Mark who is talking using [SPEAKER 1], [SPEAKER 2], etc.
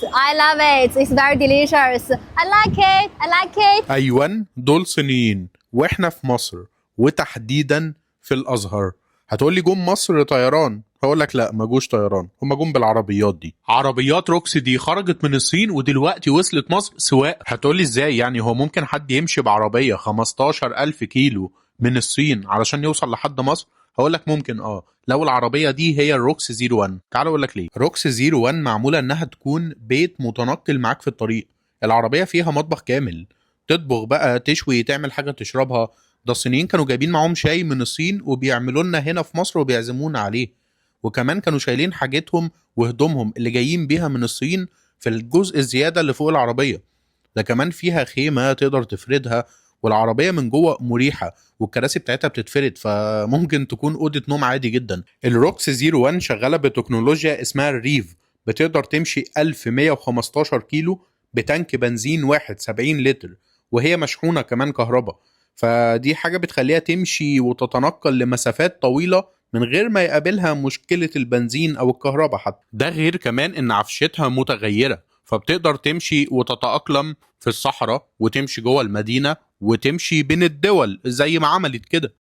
[SPEAKER 1] I love it. It's very delicious. I like it. I like it.
[SPEAKER 2] أيوة دول صينيين وإحنا في مصر وتحديدا في الأزهر. هتقولي جم مصر طيران، هقولك لا، ما جوش طيران، هما جم بالعربيات دي. عربيات روكسي دي خرجت من الصين ودلوقتي وصلت مصر سواق. هتقولي ازاي يعني؟ هو ممكن حد يمشي بعربية 15,000 كيلو من الصين علشان يوصل لحد مصر؟ هقولك ممكن لو العربية دي هي الروكس 01. تعال اقولك ليه. روكس 01 معمولة انها تكون بيت متنقل معاك في الطريق. العربية فيها مطبخ كامل، تطبخ بقى، تشوي، تعمل حاجة تشربها. ده الصينيين كانوا جايبين معاهم شاي من الصين وبيعملوا لنا هنا في مصر وبيعزمونا عليه. وكمان كانوا شايلين حاجتهم وهدومهم اللي جايين بيها من الصين في الجزء الزيادة اللي فوق العربية. ده كمان فيها خيمة تقدر تفردها، والعربية من جوه مريحة والكراسي بتاعتها بتتفرد، فممكن تكون أوضة نوم عادي جدا. الروكس 01 شغالة بتكنولوجيا اسمها الريف، بتقدر تمشي 1115 كيلو بتانك بنزين واحد 70 لتر، وهي مشحونة كمان كهرباء. فدي حاجة بتخليها تمشي وتتنقل لمسافات طويلة من غير ما يقابلها مشكلة البنزين أو الكهرباء حتى. ده غير كمان إن عفشتها متغيرة، فبتقدر تمشي وتتأقلم في الصحراء وتمشي جوه المدينة وتمشي بين الدول زي ما عملت كده.